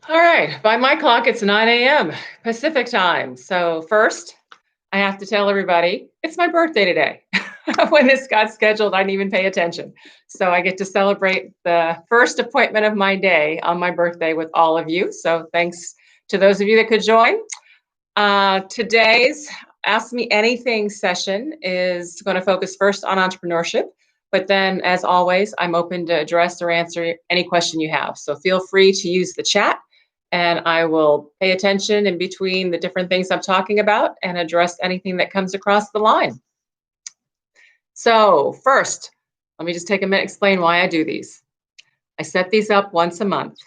All right, by my clock, it's 9 a.m. Pacific time. So, first, I have to tell everybody it's my birthday today. When this got scheduled, I didn't even pay attention. So, I get to celebrate the first appointment of my day on my birthday with all of you. So, thanks to those of you that could join. Today's Ask Me Anything session is going to focus first on entrepreneurship. But then, as always, I'm open to address or answer any question you have. So, feel free to use the chat and I will pay attention in between the different things I'm talking about and address anything that comes across the line. So first, let me just take a minute and explain why I do these. I set these up once a month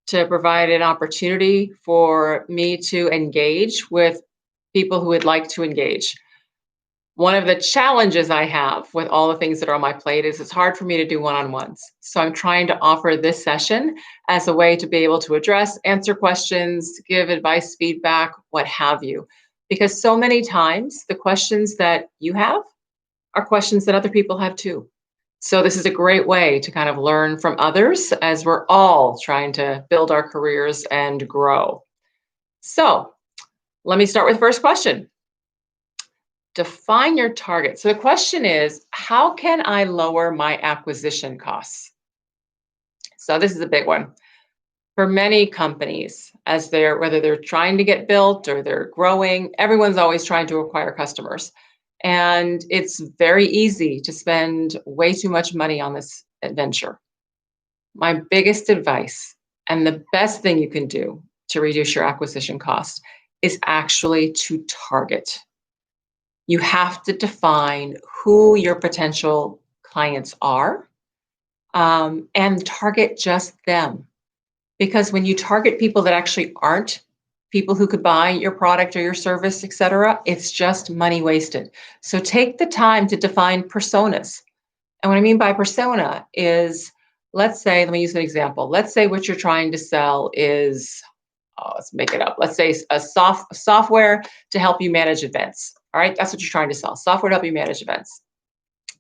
to provide an opportunity for me to engage with people who would like to engage. One of the challenges I have with all the things that are on my plate is it's hard for me to do one-on-ones. So I'm trying to offer this session as a way to be able to address, answer questions, give advice, feedback, what have you. Because so many times the questions that you have are questions that other people have too. So this is a great way to kind of learn from others as we're all trying to build our careers and grow. So let me start with the first question. Define your target. So the question is, how can I lower my acquisition costs? So this is a big one. For many companies, whether they're trying to get built or they're growing, everyone's always trying to acquire customers. And it's very easy to spend way too much money on this adventure. My biggest advice and the best thing you can do to reduce your acquisition cost is actually to target. You have to define who your potential clients are and target just them. Because when you target people that actually aren't people who could buy your product or your service, et cetera, it's just money wasted. So take the time to define personas. And what I mean by persona is, let me use an example. Let's say what you're trying to sell is, let's make it up. Let's say a software to help you manage events. All right, that's what you're trying to sell, software to help you manage events.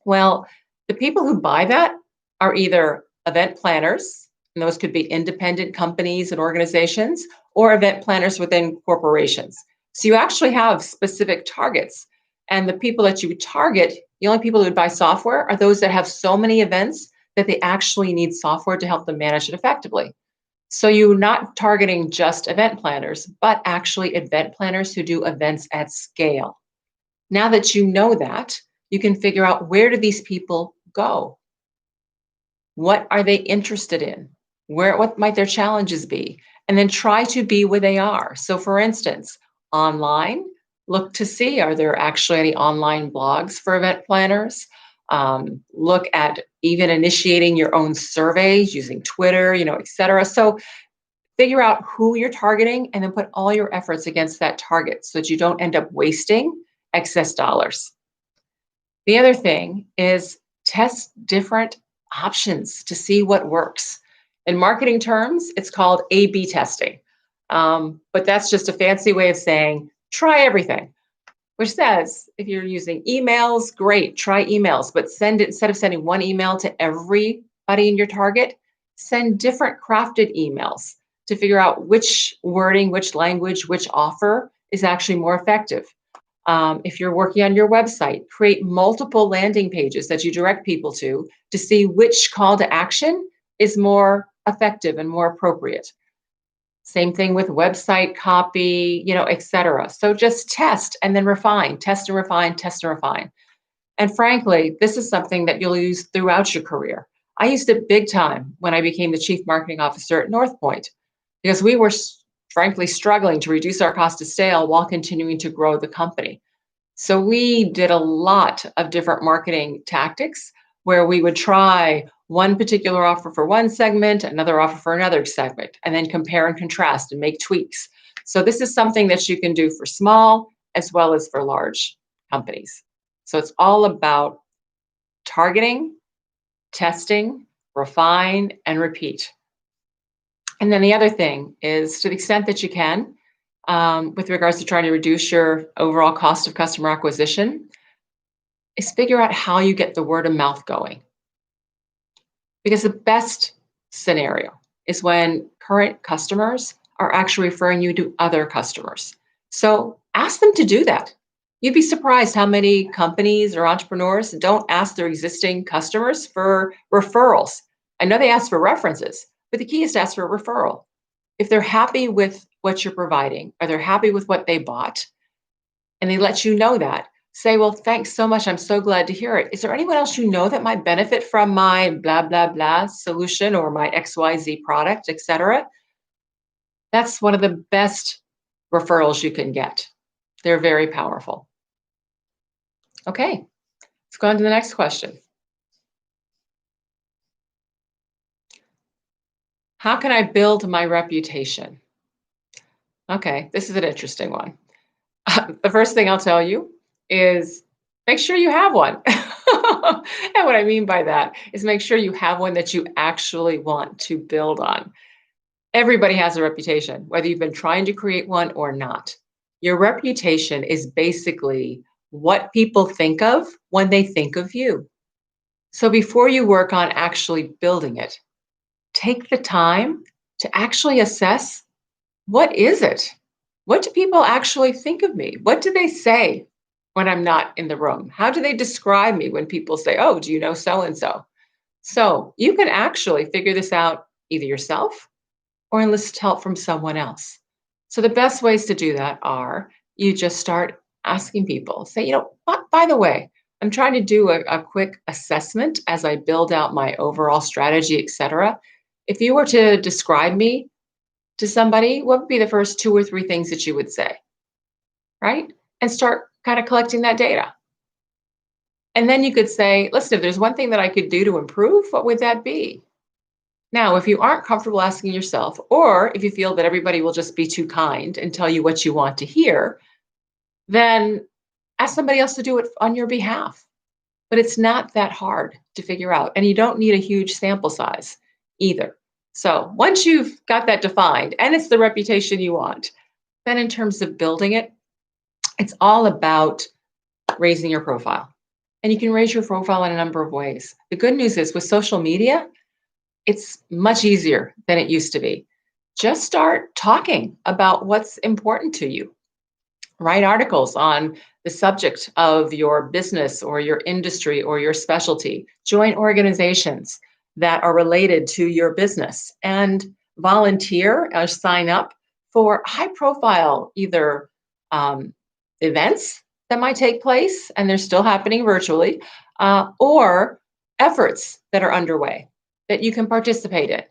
Well, the people who buy that are either event planners, and those could be independent companies and organizations, or event planners within corporations. So you actually have specific targets. And the people that you target, the only people who would buy software are those that have so many events that they actually need software to help them manage it effectively. So you're not targeting just event planners, but actually event planners who do events at scale. Now that you know that, you can figure out, where do these people go? What are they interested in? What might their challenges be? And then try to be where they are. So for instance, online, look to see, are there actually any online blogs for event planners? Look at even initiating your own surveys using Twitter, et cetera. So figure out who you're targeting and then put all your efforts against that target so that you don't end up wasting excess dollars. The other thing is test different options to see what works. In marketing terms, it's called A/B testing. But that's just a fancy way of saying try everything, which says if you're using emails, great, try emails, but instead of sending one email to everybody in your target, send different crafted emails to figure out which wording, which language, which offer is actually more effective. If you're working on your website, create multiple landing pages that you direct people to see which call to action is more effective and more appropriate. Same thing with website copy, et cetera. So just test and then refine, test and refine, test and refine. And frankly, this is something that you'll use throughout your career. I used it big time when I became the chief marketing officer at North Point, because we were frankly struggling to reduce our cost of sale while continuing to grow the company. So we did a lot of different marketing tactics where we would try one particular offer for one segment, another offer for another segment, and then compare and contrast and make tweaks. So this is something that you can do for small as well as for large companies. So it's all about targeting, testing, refine, and repeat. And then the other thing is, to the extent that you can, with regards to trying to reduce your overall cost of customer acquisition, is figure out how you get the word of mouth going. Because the best scenario is when current customers are actually referring you to other customers. So ask them to do that. You'd be surprised how many companies or entrepreneurs don't ask their existing customers for referrals. I know they ask for references, but the key is to ask for a referral. If they're happy with what you're providing, or they're happy with what they bought, and they let you know that, say, well, thanks so much. I'm so glad to hear it. Is there anyone else you know that might benefit from my blah, blah, blah solution or my XYZ product, et cetera? That's one of the best referrals you can get. They're very powerful. Okay, let's go on to the next question. How can I build my reputation? Okay, this is an interesting one. The first thing I'll tell you is make sure you have one. And what I mean by that is make sure you have one that you actually want to build on. Everybody has a reputation, whether you've been trying to create one or not. Your reputation is basically what people think of when they think of you. So before you work on actually building it, take the time to actually assess, what is it? What do people actually think of me? What do they say when I'm not in the room? How do they describe me when people say, oh, do you know so and so? So you can actually figure this out either yourself or enlist help from someone else. So the best ways to do that are you just start asking people, say, by the way, I'm trying to do a quick assessment as I build out my overall strategy, et cetera. If you were to describe me to somebody, what would be the first 2 or 3 things that you would say, right? And start kind of collecting that data. And then you could say, listen, if there's one thing that I could do to improve, what would that be? Now, if you aren't comfortable asking yourself, or if you feel that everybody will just be too kind and tell you what you want to hear, then ask somebody else to do it on your behalf. But it's not that hard to figure out. And you don't need a huge sample size either. So once you've got that defined and it's the reputation you want, then in terms of building it, it's all about raising your profile. And you can raise your profile in a number of ways. The good news is with social media, it's much easier than it used to be. Just start talking about what's important to you. Write articles on the subject of your business or your industry or your specialty. Join organizations that are related to your business and volunteer or sign up for high profile either events that might take place, and they're still happening virtually, or efforts that are underway that you can participate in.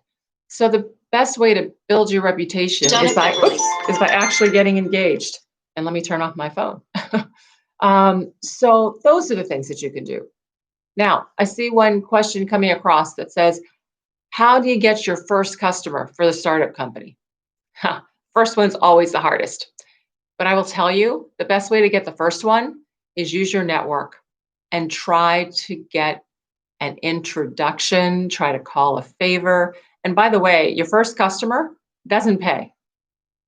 So the best way to build your reputation is by actually getting engaged. And let me turn off my phone. So those are the things that you can do. Now, I see one question coming across that says, how do you get your first customer for the startup company? First one's always the hardest. But I will tell you, the best way to get the first one is use your network and try to get an introduction, try to call a favor. And by the way, your first customer doesn't pay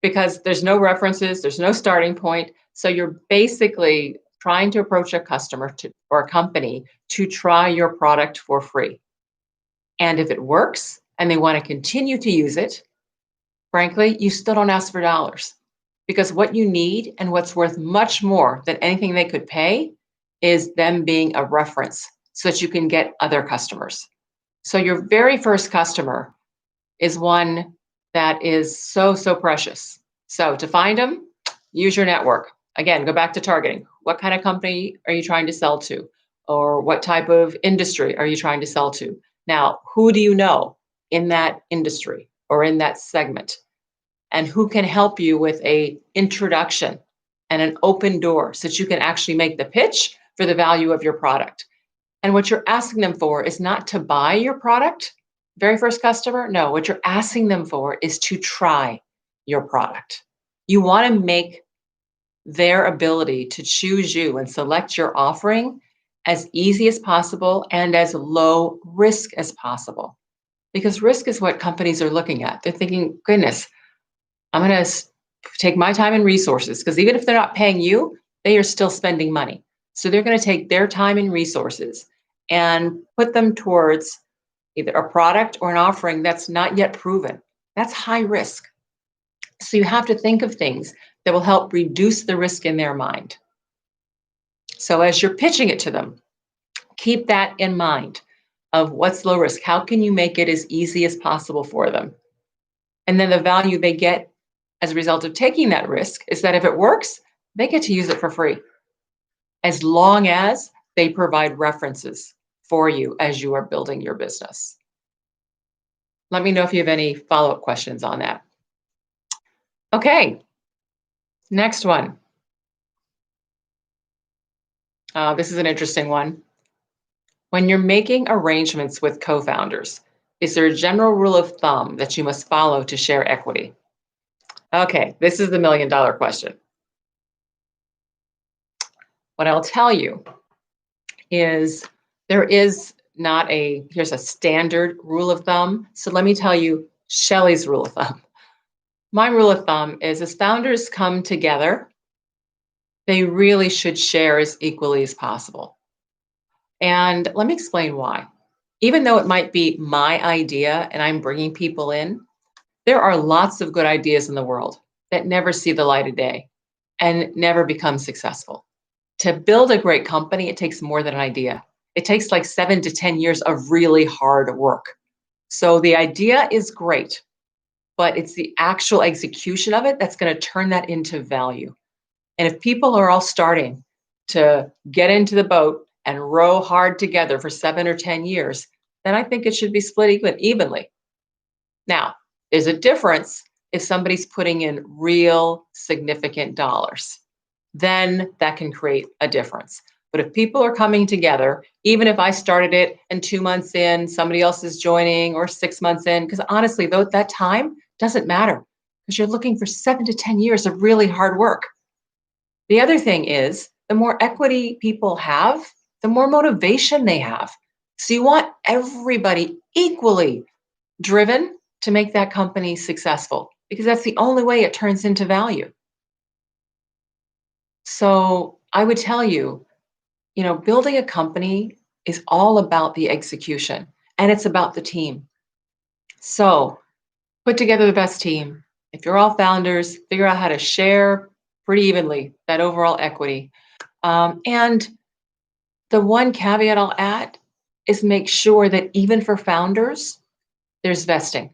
because there's no references, there's no starting point. So you're basically trying to approach a customer or a company to try your product for free. And if it works and they want to continue to use it, frankly, you still don't ask for dollars, because what you need and what's worth much more than anything they could pay is them being a reference so that you can get other customers. So your very first customer is one that is so, so precious. So to find them, use your network. Again, go back to targeting. What kind of company are you trying to sell to? Or what type of industry are you trying to sell to? Now, who do you know in that industry or in that segment? And who can help you with an introduction and an open door so that you can actually make the pitch for the value of your product? And what you're asking them for is not to buy your product, very first customer. No, what you're asking them for is to try your product. You want to make their ability to choose you and select your offering as easy as possible and as low risk as possible. Because risk is what companies are looking at. They're thinking, goodness, I'm going to take my time and resources, because even if they're not paying you, they are still spending money. So they're going to take their time and resources and put them towards either a product or an offering that's not yet proven. That's high risk. So you have to think of things that will help reduce the risk in their mind. So as you're pitching it to them, keep that in mind of what's low risk. How can you make it as easy as possible for them? And then the value they get as a result of taking that risk is that if it works, they get to use it for free, as long as they provide references for you as you are building your business. Let me know if you have any follow-up questions on that. Okay, next one. This is an interesting one. When you're making arrangements with co-founders, is there a general rule of thumb that you must follow to share equity? Okay, this is the million-dollar question. What I'll tell you is there is not here's a standard rule of thumb. So let me tell you Shelly's rule of thumb. My rule of thumb is as founders come together, they really should share as equally as possible. And let me explain why. Even though it might be my idea and I'm bringing people in, there are lots of good ideas in the world that never see the light of day and never become successful. To build a great company, it takes more than an idea. It takes like 7 to 10 years of really hard work. So the idea is great, but it's the actual execution of it that's going to turn that into value. And if people are all starting to get into the boat and row hard together for 7 or 10 years, then I think it should be split evenly. Now, there's a difference if somebody's putting in real significant dollars. Then that can create a difference. But if people are coming together, even if I started it and 2 months in, somebody else is joining, or 6 months in, because honestly, though, that time doesn't matter because you're looking for 7 to 10 years of really hard work. The other thing is the more equity people have, the more motivation they have. So you want everybody equally driven to make that company successful because that's the only way it turns into value. So I would tell you, building a company is all about the execution and it's about the team. So put together the best team. If you're all founders, figure out how to share pretty evenly that overall equity. And the one caveat I'll add is make sure that even for founders, there's vesting.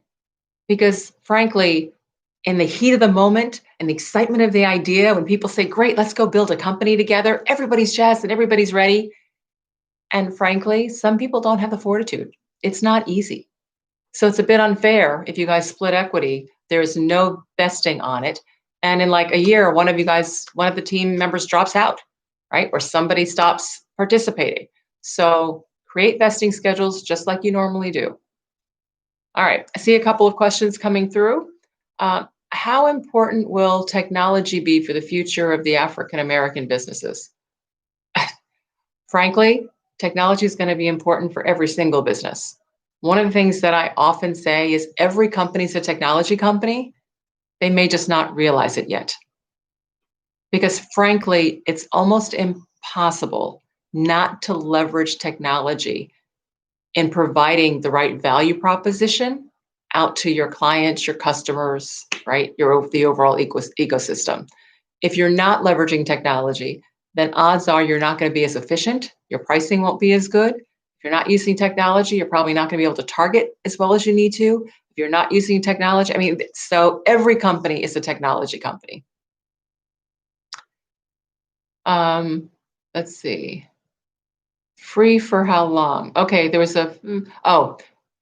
Because frankly, in the heat of the moment and the excitement of the idea, when people say, great, let's go build a company together, everybody's jazzed and everybody's ready. And frankly, some people don't have the fortitude. It's not easy. So it's a bit unfair if you guys split equity, there's no vesting on it. And in like a year, one of the team members drops out, right? Or somebody stops participating. So create vesting schedules just like you normally do. All right, I see a couple of questions coming through. How important will technology be for the future of the African American businesses? Frankly, technology is going to be important for every single business. One of the things that I often say is every company is a technology company. They may just not realize it yet. Because frankly, it's almost impossible not to leverage technology in providing the right value proposition out to your clients, your customers, right? The overall ecosystem. If you're not leveraging technology, then odds are you're not going to be as efficient. Your pricing won't be as good. If you're not using technology, you're probably not going to be able to target as well as you need to. If you're not using technology, so every company is a technology company. Let's see. Free for how long? Okay, there was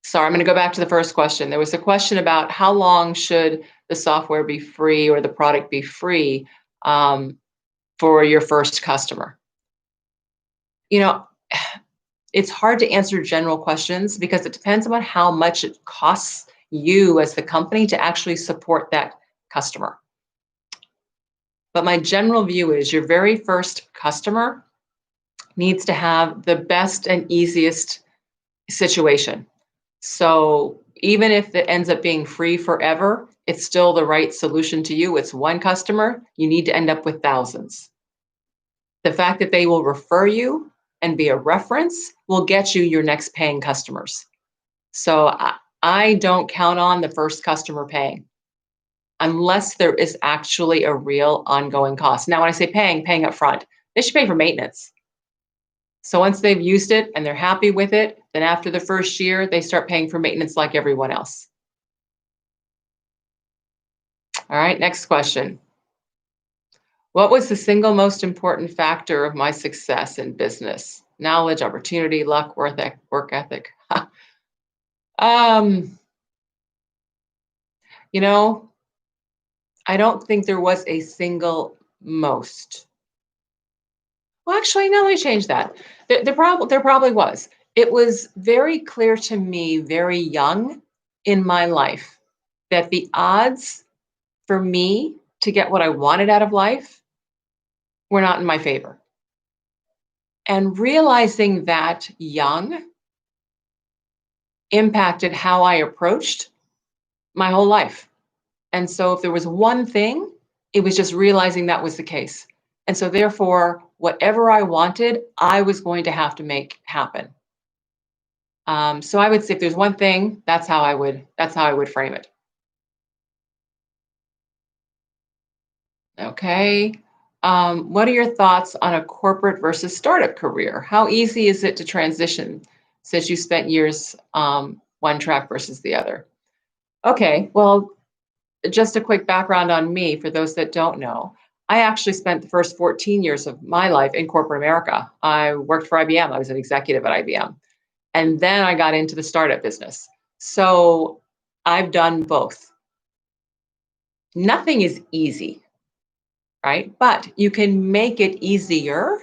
sorry, I'm going to go back to the first question. There was a question about how long should the software be free or the product be free for your first customer? It's hard to answer general questions because it depends on how much it costs you as the company to actually support that customer. But my general view is your very first customer needs to have the best and easiest situation. So even if it ends up being free forever, it's still the right solution to you. It's one customer, you need to end up with thousands. The fact that they will refer you and be a reference will get you your next paying customers. So I don't count on the first customer paying unless there is actually a real ongoing cost. Now, when I say paying up front, they should pay for maintenance. So once they've used it and they're happy with it, then after the first year, they start paying for maintenance like everyone else. All right, next question. What was the single most important factor of my success in business? Knowledge, opportunity, luck, work ethic. um, you know, I don't think there was a single most. Well, actually, no, let me change that. There probably was. It was very clear to me very young in my life that the odds for me to get what I wanted out of life were not in my favor. And realizing that young impacted how I approached my whole life. And so if there was one thing, it was just realizing that was the case. And so therefore, whatever I wanted, I was going to have to make happen. So I would say if there's one thing, that's how I would frame it. Okay. What are your thoughts on a corporate versus startup career? How easy is it to transition since you spent years one track versus the other? Okay, well, just a quick background on me for those that don't know. I actually spent the first 14 years of my life in corporate America. I worked for IBM. I was an executive at IBM. And then I got into the startup business. So I've done both. Nothing is easy, right? But you can make it easier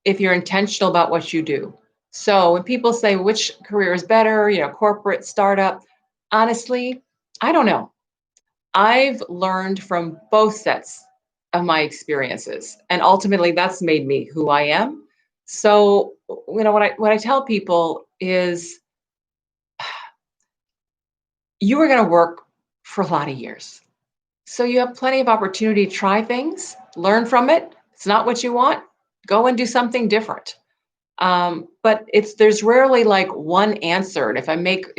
if you're intentional about what you do. So when people say which career is better, corporate, startup, honestly, I don't know. I've learned from both sets of my experiences, and ultimately that's made me who I am. So, what I tell people is you are going to work for a lot of years. So you have plenty of opportunity to try things, learn from it. It's not what you want, go and do something different. But there's rarely like one answer. And if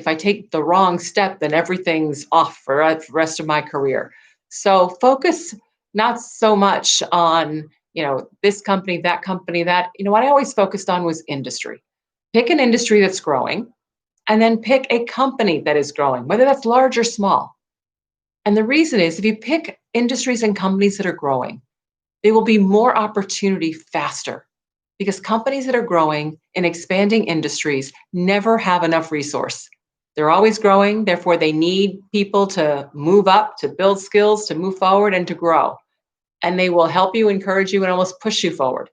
I take the wrong step, then everything's off for the rest of my career. So focus not so much on, this company, that company, that, what I always focused on was industry. Pick an industry that's growing and then pick a company that is growing, whether that's large or small. And the reason is if you pick industries and companies that are growing, there will be more opportunity faster because companies that are growing in expanding industries never have enough resource. They're always growing, therefore they need people to move up, to build skills, to move forward and to grow. And they will help you, encourage you, and almost push you forward.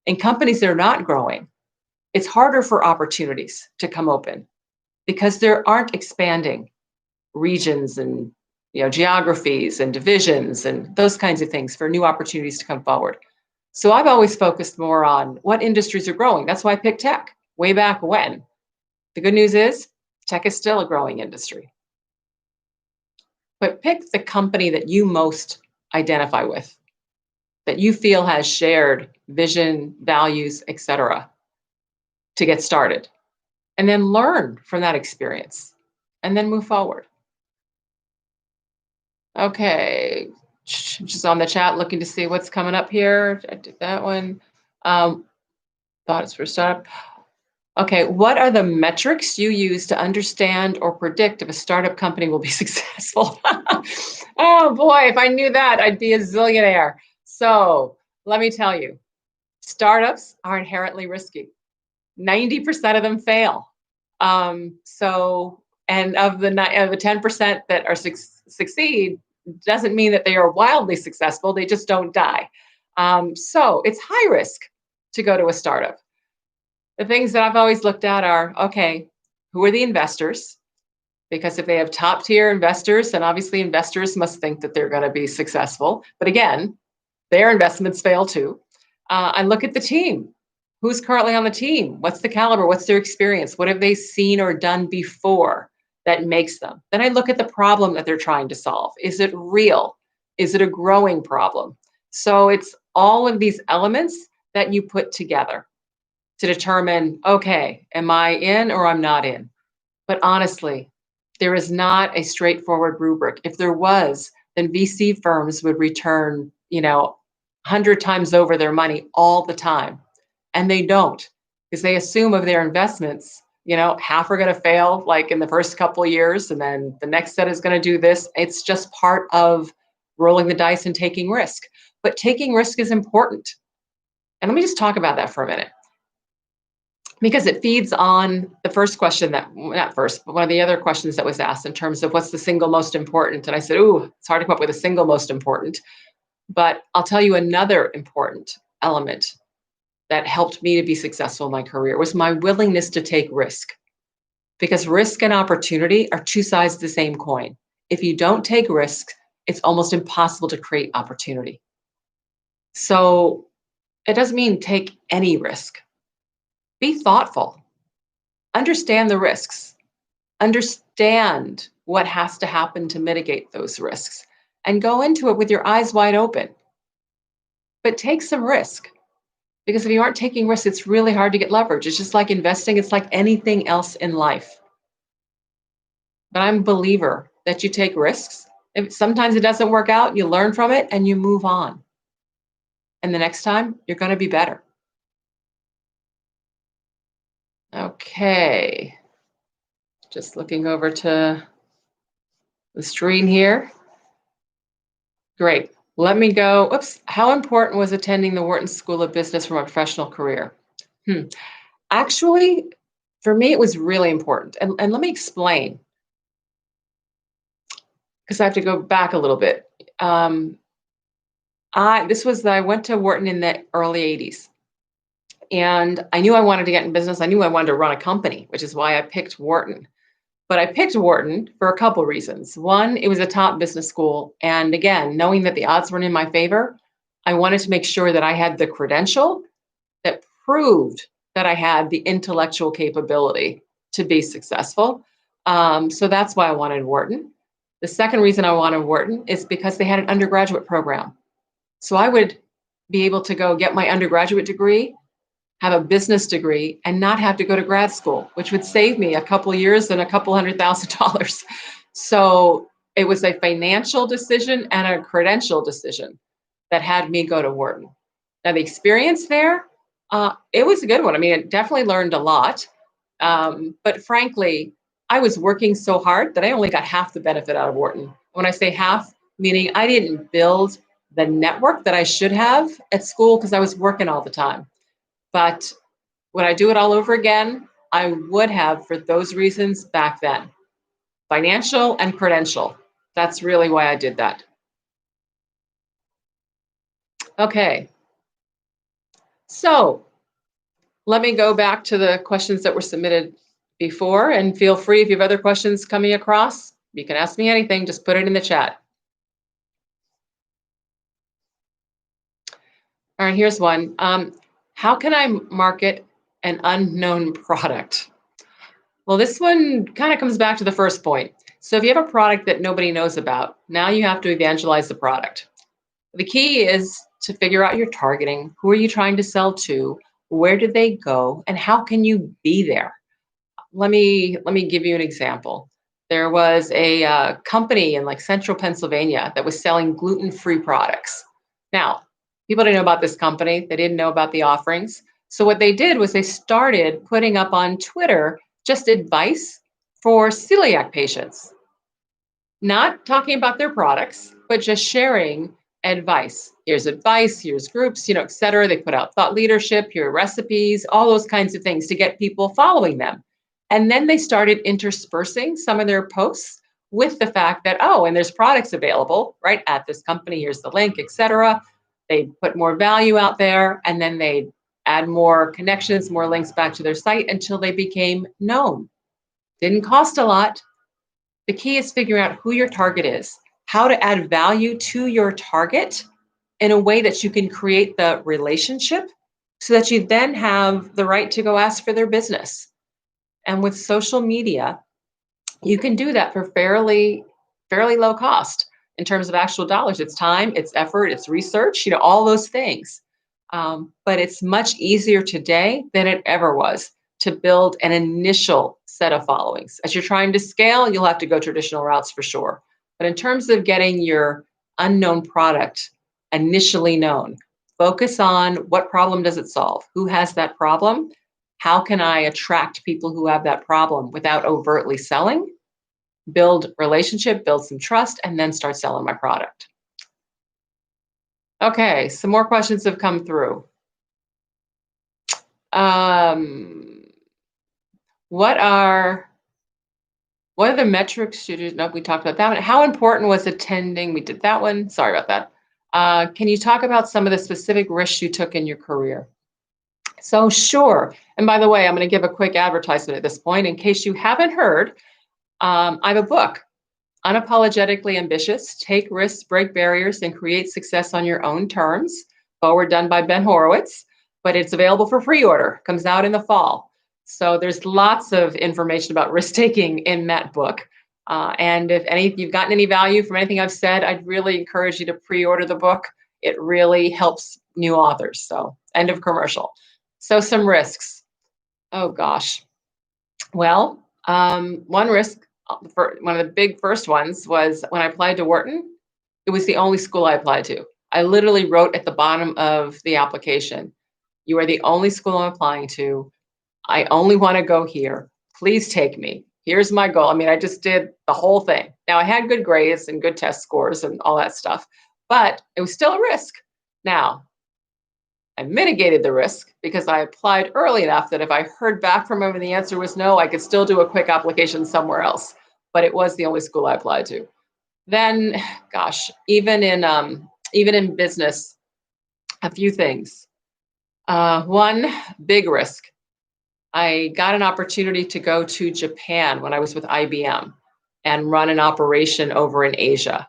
In companies that are not growing, it's harder for opportunities to come open because there aren't expanding regions and geographies and divisions and those kinds of things for new opportunities to come forward. So I've always focused more on what industries are growing. That's why I picked tech way back when. The good news is tech is still a growing industry. But pick the company that you most identify with, that you feel has shared vision, values, etc., to get started. And then learn from that experience and then move forward. Okay, just on the chat looking to see what's coming up here. I did that one. Thoughts for startup. Okay, what are the metrics you use to understand or predict if a startup company will be successful? Oh boy, if I knew that, I'd be a zillionaire. So let me tell you, startups are inherently risky. 90% of them fail. And of the 10% that are succeed, doesn't mean that they are wildly successful. They just don't die. So it's high risk to go to a startup. The things that I've always looked at are, okay, who are the investors? Because if they have top tier investors, then obviously investors must think that they're going to be successful. But again, their investments fail too. And look at the team. Who's currently on the team? What's the caliber? What's their experience? What have they seen or done before that makes them? Then I look at the problem that they're trying to solve. Is it real? Is it a growing problem? So it's all of these elements that you put together to determine, okay, am I in or I'm not in? But honestly, There is not a straightforward rubric. If there was, then VC firms would return, 100 times over their money all the time. And they don't, because they assume of their investments, half are going to fail like in the first couple of years, and then the next set is going to do this. It's just part of rolling the dice and taking risk. But taking risk is important. And let me just talk about that for a minute, because it feeds on the first question that, not first, but one of the other questions that was asked in terms of what's the single most important. And I said, ooh, it's hard to come up with a single most important, but I'll tell you another important element that helped me to be successful in my career was my willingness to take risk, because risk and opportunity are two sides of the same coin. If you don't take risk, it's almost impossible to create opportunity. So it doesn't mean take any risk. Be thoughtful. Understand the risks. Understand what has to happen to mitigate those risks, and go into it with your eyes wide open. But take some risk, because if you aren't taking risks, it's really hard to get leverage. It's just like investing. It's like anything else in life. But I'm a believer that you take risks. If sometimes it doesn't work out, you learn from it and you move on. And the next time, you're going to be better. Okay. Just looking over to the screen here. Great. Let me go. Oops. How important was attending the Wharton School of Business for my professional career? Actually, for me, it was really important. And let me explain, because I have to go back a little bit. I went to Wharton in the early 80s. And I knew I wanted to get in business. I knew I wanted to run a company, which is why I picked Wharton. But I picked Wharton for a couple reasons. One, it was a top business school. And again, knowing that the odds weren't in my favor, I wanted to make sure that I had the credential that proved that I had the intellectual capability to be successful. So that's why I wanted Wharton. The second reason I wanted Wharton is because they had an undergraduate program. So I would be able to go get my undergraduate degree, have a business degree, and not have to go to grad school, which would save me a couple of years and a couple $100,000. So it was a financial decision and a credential decision that had me go to Wharton. Now, the experience there, it was a good one. I mean, it definitely learned a lot. But frankly, I was working so hard that I only got half the benefit out of Wharton. When I say half, meaning I didn't build the network that I should have at school because I was working all the time. But would I do it all over again? I would have, for those reasons back then. Financial and credential. That's really why I did that. Okay. So let me go back to the questions that were submitted before, and feel free if you have other questions coming across, you can ask me anything, just put it in the chat. All right, here's one. How can I market an unknown product? Well, this one kind of comes back to the first point. So if you have a product that nobody knows about, now you have to evangelize the product. The key is to figure out your targeting. Who are you trying to sell to? Where did they go? And how can you be there? Let me give you an example. There was a company in like central Pennsylvania that was selling gluten-free products. Now, people didn't know about this company. They didn't know about the offerings. So what they did was they started putting up on Twitter just advice for celiac patients. Not talking about their products, but just sharing advice. Here's advice, here's groups, et cetera. They put out thought leadership, here are recipes, all those kinds of things to get people following them. And then they started interspersing some of their posts with the fact that, oh, and there's products available, right, at this company, here's the link, et cetera. They put more value out there, and then they add more connections, more links back to their site until they became known. Didn't cost a lot. The key is figuring out who your target is, how to add value to your target in a way that you can create the relationship so that you then have the right to go ask for their business. And with social media, you can do that for fairly low cost in terms of actual dollars. It's time, it's effort, it's research, all those things. But it's much easier today than it ever was to build an initial set of followings. As you're trying to scale, you'll have to go traditional routes for sure. But in terms of getting your unknown product initially known, focus on what problem does it solve? Who has that problem? How can I attract people who have that problem without overtly selling? Build relationship, build some trust, and then start selling my product. Okay, some more questions have come through. What are the metrics you do? Nope, we talked about that one. How important was attending? We did that one. Sorry about that. Can you talk about some of the specific risks you took in your career? So sure. And by the way, I'm going to give a quick advertisement at this point. In case you haven't heard, I have a book, Unapologetically Ambitious, Take Risks, Break Barriers, and Create Success on Your Own Terms. Forward done by Ben Horowitz, but it's available for pre-order. Comes out in the fall. So there's lots of information about risk-taking in that book. And if you've gotten any value from anything I've said, I'd really encourage you to pre-order the book. It really helps new authors. So end of commercial. So some risks. Oh gosh. Well, one risk, one of the big first ones was when I applied to Wharton. It was the only school I applied to. I literally wrote at the bottom of the application, "You are the only school I'm applying to. I only want to go here. Please take me. Here's my goal." I mean, I just did the whole thing. Now, I had good grades and good test scores and all that stuff, but it was still a risk. Now, I mitigated the risk because I applied early enough that if I heard back from him and the answer was no, I could still do a quick application somewhere else. But it was the only school I applied to. Then, gosh, even in business, a few things. One big risk. I got an opportunity to go to Japan when I was with IBM and run an operation over in Asia.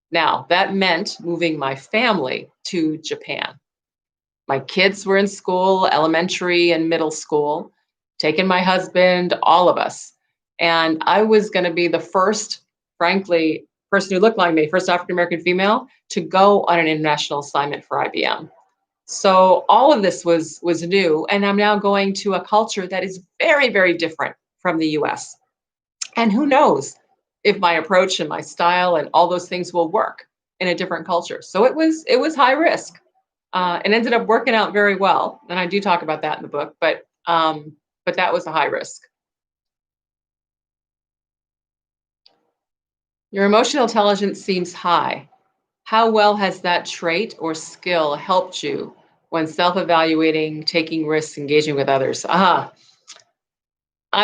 Now, that meant moving my family to Japan. My kids were in school, elementary and middle school, taking my husband, all of us. And I was going to be the first, frankly, person who looked like me, first African-American female to go on an international assignment for IBM. So all of this was new, and I'm now going to a culture that is very, very different from the US. And who knows if my approach and my style and all those things will work in a different culture. So it was high risk. It ended up working out very well, and I do talk about that in the book. But that was a high risk. Your emotional intelligence seems high. How well has that trait or skill helped you when self-evaluating, taking risks, engaging with others? I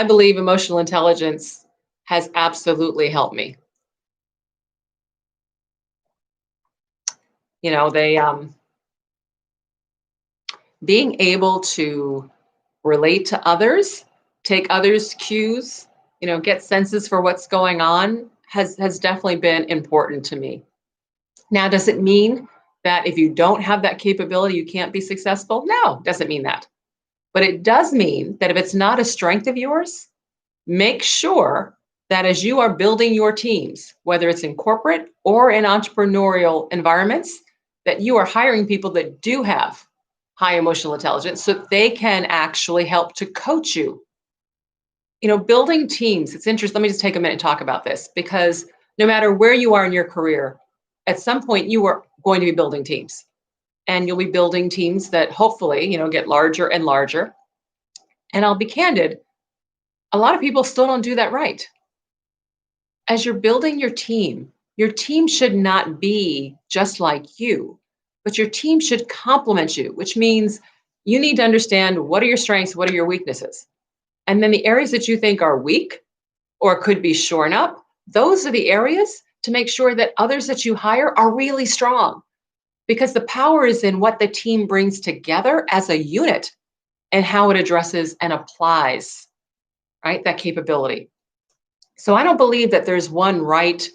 believe emotional intelligence has absolutely helped me. You know, being able to relate to others, take others' cues, get senses for what's going on has definitely been important to me. Now, does it mean that if you don't have that capability, you can't be successful? No, it doesn't mean that. But it does mean that if it's not a strength of yours, make sure that as you are building your teams, whether it's in corporate or in entrepreneurial environments, that you are hiring people that do have high emotional intelligence so they can actually help to coach you. Building teams, it's interesting. Let me just take a minute and talk about this, because no matter where you are in your career, at some point you are going to be building teams, and you'll be building teams that hopefully, get larger and larger. And I'll be candid, a lot of people still don't do that right. As you're building your team should not be just like you, but your team should complement you, which means you need to understand what are your strengths, what are your weaknesses. And then the areas that you think are weak or could be shorn up, those are the areas to make sure that others that you hire are really strong, because the power is in what the team brings together as a unit and how it addresses and applies, right, that capability. So I don't believe that there's one right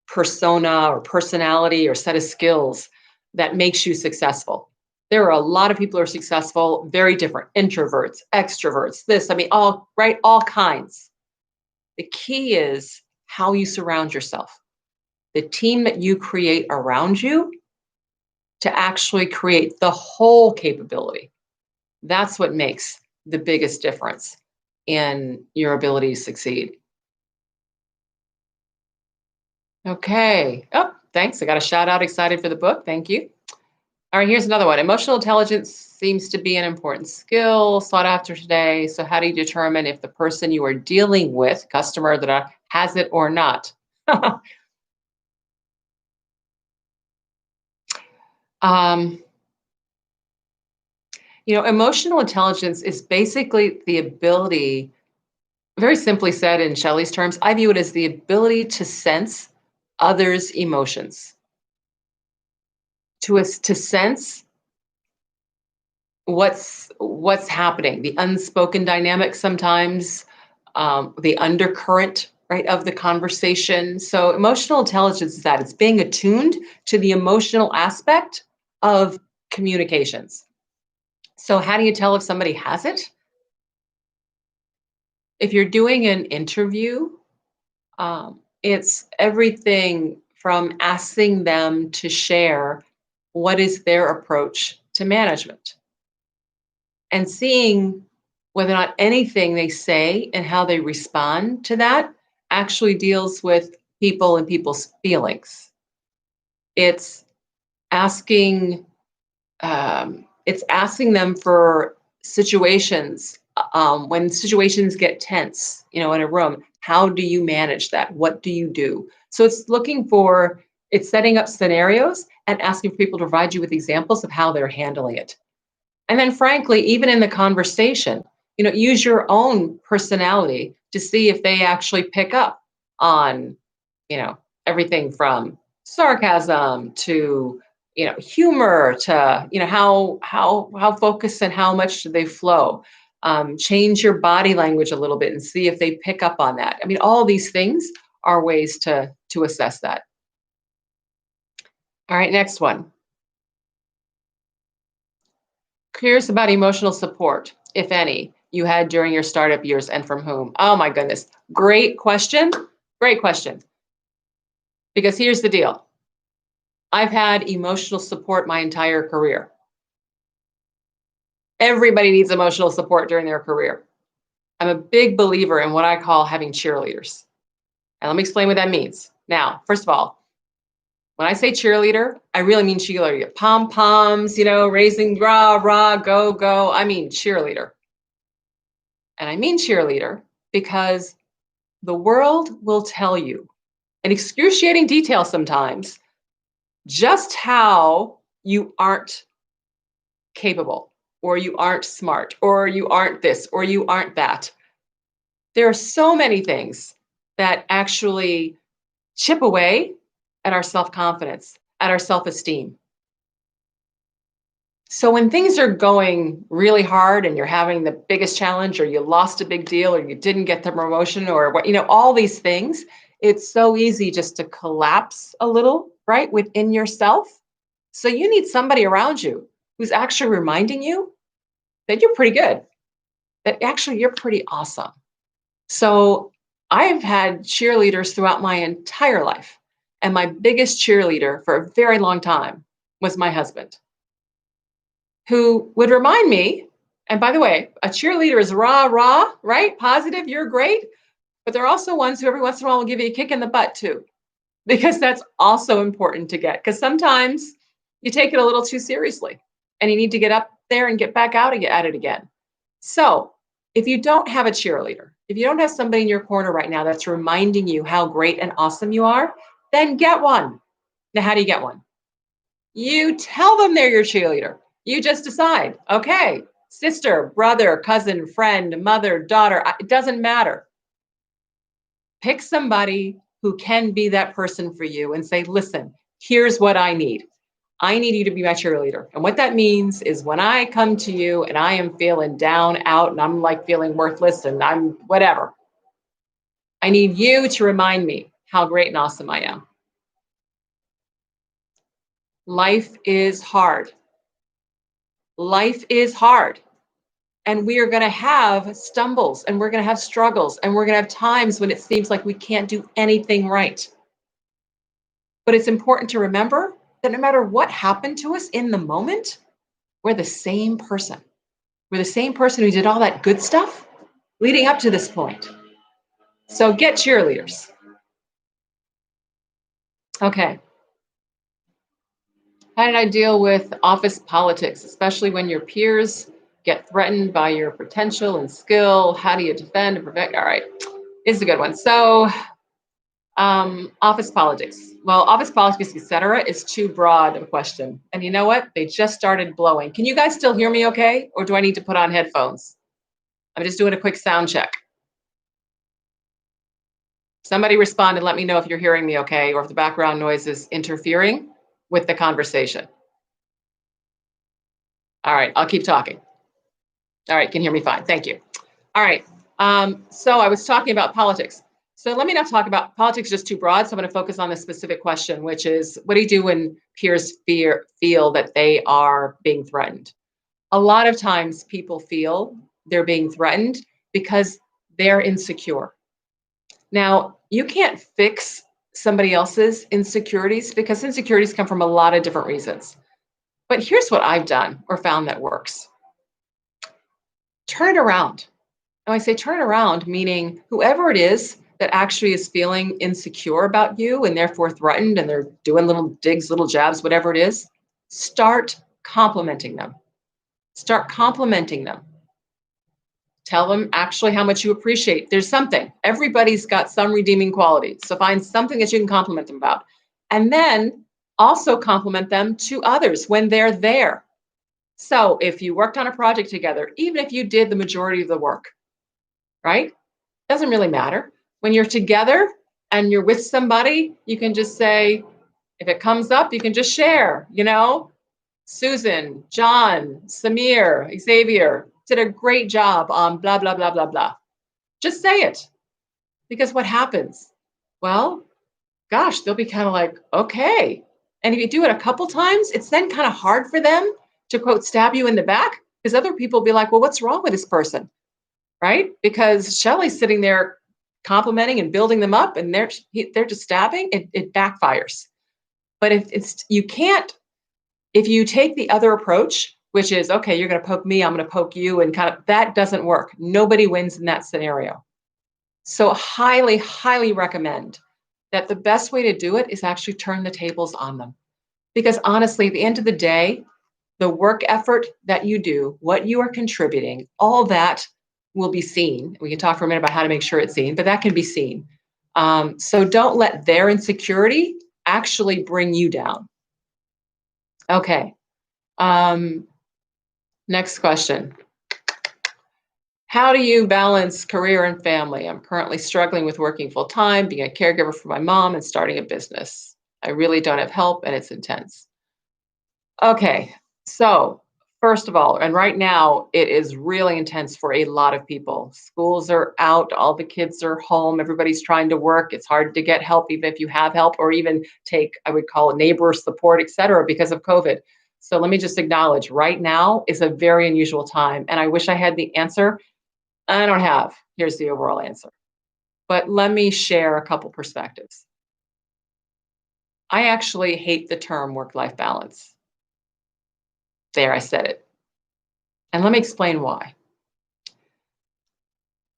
persona or personality or set of skills that makes you successful. There are a lot of people who are successful, very different, introverts, extroverts, all kinds. The key is how you surround yourself, the team that you create around you to actually create the whole capability. That's what makes the biggest difference. in your ability to succeed. Okay. Oh, thanks. I got a shout out. Excited for the book. Thank you. All right, here's another one. Emotional intelligence seems to be an important skill sought after today. So, how do you determine if the person you are dealing with, customer has it or not? um, Emotional intelligence is basically the ability, very simply said in Shelley's terms, I view it as the ability to sense others' emotions, to sense what's happening, the unspoken dynamic sometimes, the undercurrent, right, of the conversation. So emotional intelligence is that it's being attuned to the emotional aspect of communications. So how do you tell if somebody has it? If you're doing an interview, it's everything from asking them to share what is their approach to management and seeing whether or not anything they say and how they respond to that actually deals with people and people's feelings. It's asking it's asking them for situations, when situations get tense, in a room. How do you manage that? What do you do? So it's setting up scenarios and asking for people to provide you with examples of how they're handling it. And then, frankly, even in the conversation, use your own personality to see if they actually pick up on, you know, everything from sarcasm to, humor to, how focused and how much do they flow. Change your body language a little bit and see if they pick up on that. I mean, all these things are ways to assess that. All right, next one. Curious about emotional support, if any, you had during your startup years and from whom? Oh my goodness. Great question. Great question. Because here's the deal. I've had emotional support my entire career. Everybody needs emotional support during their career. I'm a big believer in what I call having cheerleaders. And let me explain what that means. Now, first of all, when I say cheerleader, I really mean cheerleader. Pom poms, raising rah, rah, go, go. I mean cheerleader. And I mean cheerleader because the world will tell you in excruciating detail sometimes just how you aren't capable, or you aren't smart, or you aren't this, or you aren't that. There are so many things that actually chip away at our self confidence, at our self esteem. So when things are going really hard and you're having the biggest challenge, or you lost a big deal, or you didn't get the promotion, or what, all these things, it's so easy just to collapse a little, right, within yourself. So you need somebody around you who's actually reminding you that you're pretty good, that actually you're pretty awesome. So I've had cheerleaders throughout my entire life. And my biggest cheerleader for a very long time was my husband, who would remind me, and by the way, a cheerleader is rah, rah, right? Positive, you're great. But there are also ones who every once in a while will give you a kick in the butt too, because that's also important to get. Because sometimes you take it a little too seriously and you need to get up there and get back out at it again. So if you don't have a cheerleader, if you don't have somebody in your corner right now that's reminding you how great and awesome you are, then get one. Now, how do you get one? You tell them they're your cheerleader. You just decide, okay, sister, brother, cousin, friend, mother, daughter, it doesn't matter. Pick somebody who can be that person for you and say, listen, here's what I need. I need you to be my cheerleader. And what that means is when I come to you and I am feeling down, out, and I'm like feeling worthless and I'm whatever, I need you to remind me how great and awesome I am. Life is hard. Life is hard. And we are going to have stumbles, and we're going to have struggles, and we're going to have times when it seems like we can't do anything right. But it's important to remember that no matter what happened to us in the moment, we're the same person. We're the same person who did all that good stuff. leading up to this point. So get cheerleaders. Okay. How did I deal with office politics, especially when your peers get threatened by your potential and skill? How do you defend and prevent? All right, it's a good one. So, office politics. Well, office politics, etc., is too broad of a question. And you know what? They just started blowing. Can you guys still hear me okay? Or do I need to put on headphones? I'm just doing a quick sound check. Somebody respond and let me know if you're hearing me okay, or if the background noise is interfering with the conversation. All right, I'll keep talking. All right, can hear me fine. Thank you. All right. So I was talking about politics. So let me not talk about politics, just too broad. So I'm going to focus on the specific question, which is, what do you do when peers feel that they are being threatened? A lot of times people feel they're being threatened because they're insecure. Now, you can't fix somebody else's insecurities because insecurities come from a lot of different reasons. But here's what I've done or found that works. Turn it around. Now, I say turn it around, meaning whoever it is that actually is feeling insecure about you and therefore threatened, and they're doing little digs, little jabs, whatever it is, start complimenting them. Start complimenting them. Tell them actually how much you appreciate. There's something. Everybody's got some redeeming quality. So find something that you can compliment them about. And then also compliment them to others when they're there. So if you worked on a project together, even if you did the majority of the work, right? Doesn't really matter. When you're together and you're with somebody, you can just say, if it comes up, you can just share, Susan, John, Samir, Xavier did a great job on blah, blah, blah, blah, blah. Just say it. Because what happens? Well, gosh, they'll be kind of like, okay. And if you do it a couple times, it's then kind of hard for them to, quote, stab you in the back, because other people will be like, well, what's wrong with this person? Right? Because Shellye's sitting there complimenting and building them up, and they're just stabbing. It backfires. But if you take the other approach, which is, okay, you're going to poke me, I'm going to poke you, and kind of, that doesn't work. Nobody wins in that scenario. So highly, highly recommend that the best way to do it is actually turn the tables on them. Because honestly, at the end of the day, the work effort that you do, what you are contributing, all that will be seen. We can talk for a minute about how to make sure it's seen, but that can be seen. So don't let their insecurity actually bring you down. Okay. Next question. How do you balance career and family? I'm currently struggling with working full time, being a caregiver for my mom, and starting a business. I really don't have help, and it's intense. Okay, so first of all, and right now it is really intense for a lot of people. Schools are out, all the kids are home, everybody's trying to work. It's hard to get help, even if you have help, or even take, I would call it neighbor support, et cetera, because of COVID. So let me just acknowledge right now is a very unusual time. And I wish I had the answer. I don't have. Here's the overall answer. But let me share a couple perspectives. I actually hate the term work-life balance. There, I said it. And let me explain why.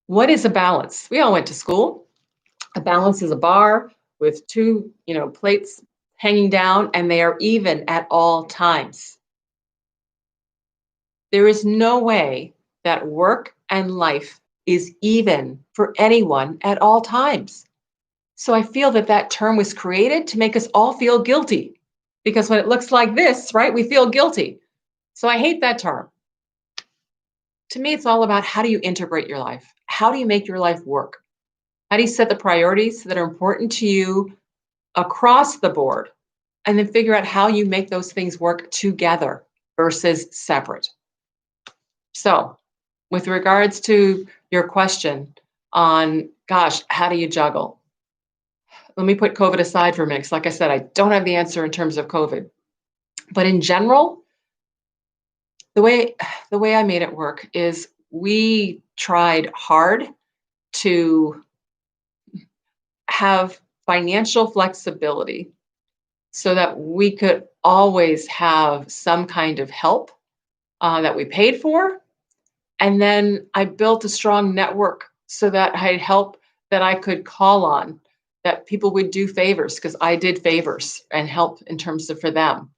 What is a balance? We all went to school. A balance is a bar with two, plates hanging down, and they are even at all times. There is no way that work and life is even for anyone at all times. So I feel that term was created to make us all feel guilty, because when it looks like this, right, we feel guilty. So I hate that term. To me, it's all about, how do you integrate your life? How do you make your life work? How do you set the priorities that are important to you across the board, and then figure out how you make those things work together versus separate? So with regards to your question on, gosh, how do you juggle? Let me put COVID aside for a minute, because like I said, I don't have the answer in terms of COVID. But in general, the way I made it work is we tried hard to have financial flexibility so that we could always have some kind of help that we paid for, And then I built a strong network so that I had help that I could call on, that people would do favors because I did favors and help in terms of for them.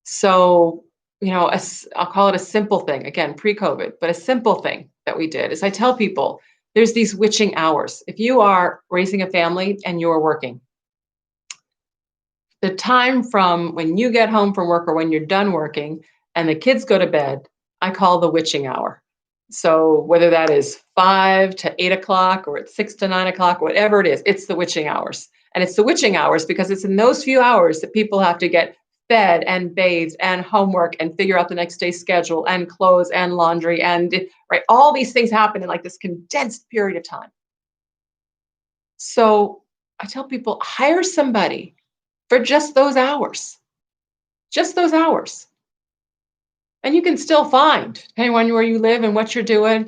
So, I'll call it a simple thing, again, pre-COVID, but a simple thing that we did is I tell people there's these witching hours. If you are raising a family and you're working, the time from when you get home from work or when you're done working and the kids go to bed, I call the witching hour. So whether that is 5 to 8 o'clock or it's 6 to 9 o'clock, whatever it is, it's the witching hours. And it's the witching hours because it's in those few hours that people have to get fed and bathed and homework and figure out the next day's schedule and clothes and laundry and right, all these things happen in like this condensed period of time. So I tell people hire somebody for just those hours. And you can still find, depending on where you live and what you're doing,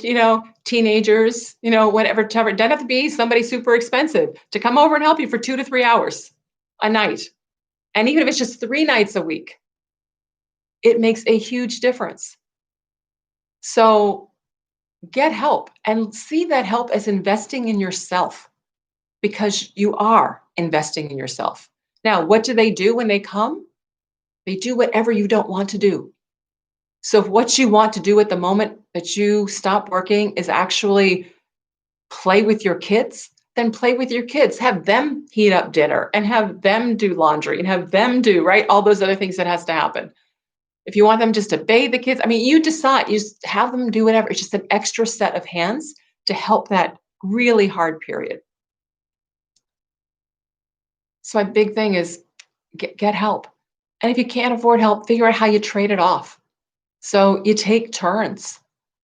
teenagers, whatever, it doesn't have to be somebody super expensive to come over and help you for 2 to 3 hours a night. And even if it's just 3 nights a week, it makes a huge difference. So get help and see that help as investing in yourself because you are investing in yourself. Now, what do they do when they come? They do whatever you don't want to do. So if what you want to do at the moment that you stop working is actually play with your kids, then play with your kids. Have them heat up dinner and have them do laundry and have them do, right, all those other things that has to happen. If you want them just to bathe the kids, I mean, you decide, you just have them do whatever. It's just an extra set of hands to help that really hard period. So my big thing is get help. And if you can't afford help, figure out how you trade it off. So you take turns.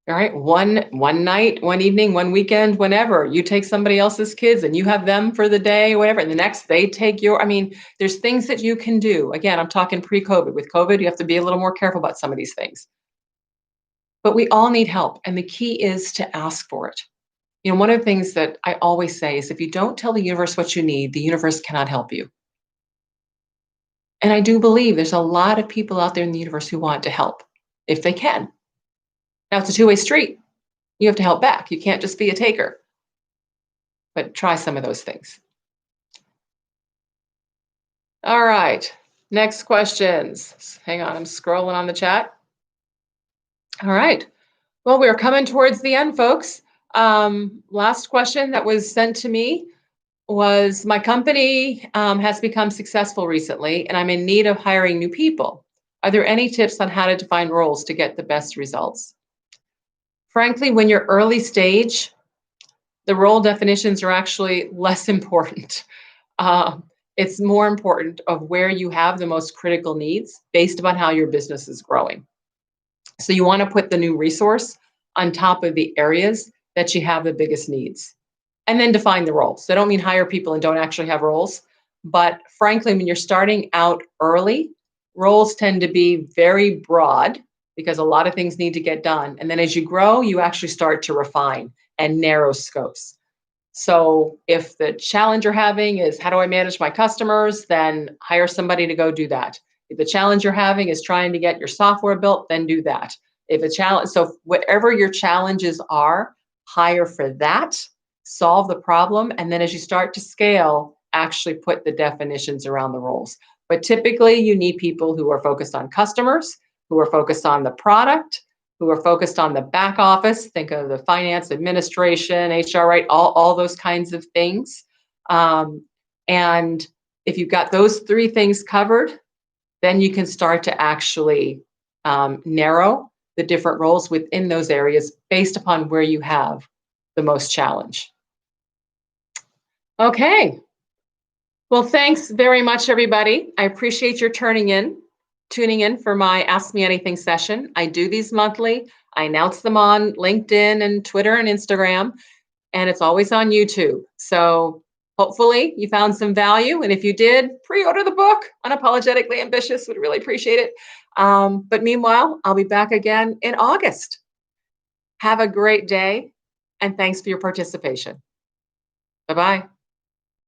All right. One night, one evening, one weekend, whenever you take somebody else's kids and you have them for the day, whatever. And the next they take I mean, there's things that you can do. Again, I'm talking pre-COVID. With COVID, you have to be a little more careful about some of these things. But we all need help. And the key is to ask for it. One of the things that I always say is if you don't tell the universe what you need, the universe cannot help you. And I do believe there's a lot of people out there in the universe who want to help if they can. Now it's a two-way street. You have to help back. You can't just be a taker. But try some of those things. All right. Next questions. Hang on, I'm scrolling on the chat. All right. Well, we're coming towards the end, folks. Last question that was sent to me was my company has become successful recently, and I'm in need of hiring new people. Are there any tips on how to define roles to get the best results? Frankly, when you're early stage, the role definitions are actually less important. It's more important of where you have the most critical needs based upon how your business is growing. So you want to put the new resource on top of the areas that you have the biggest needs. And then define the roles. So I don't mean hire people and don't actually have roles. But frankly, when you're starting out early, roles tend to be very broad because a lot of things need to get done. And then as you grow, you actually start to refine and narrow scopes. So if the challenge you're having is how do I manage my customers, then hire somebody to go do that. If the challenge you're having is trying to get your software built, then do that. So whatever your challenges are, hire for that, solve the problem, and then as you start to scale, actually put the definitions around the roles. But typically you need people who are focused on customers, who are focused on the product, who are focused on the back office. Think of the finance, administration, HR, right? All those kinds of things. And if you've got those three things covered, then you can start to actually narrow the different roles within those areas based upon where you have the most challenge. Okay. Well, thanks very much, everybody. I appreciate your tuning in for my Ask Me Anything session. I do these monthly. I announce them on LinkedIn and Twitter and Instagram, and it's always on YouTube. So hopefully you found some value. And if you did, pre-order the book, Unapologetically Ambitious, would really appreciate it. But meanwhile, I'll be back again in August. Have a great day, and thanks for your participation. Bye-bye.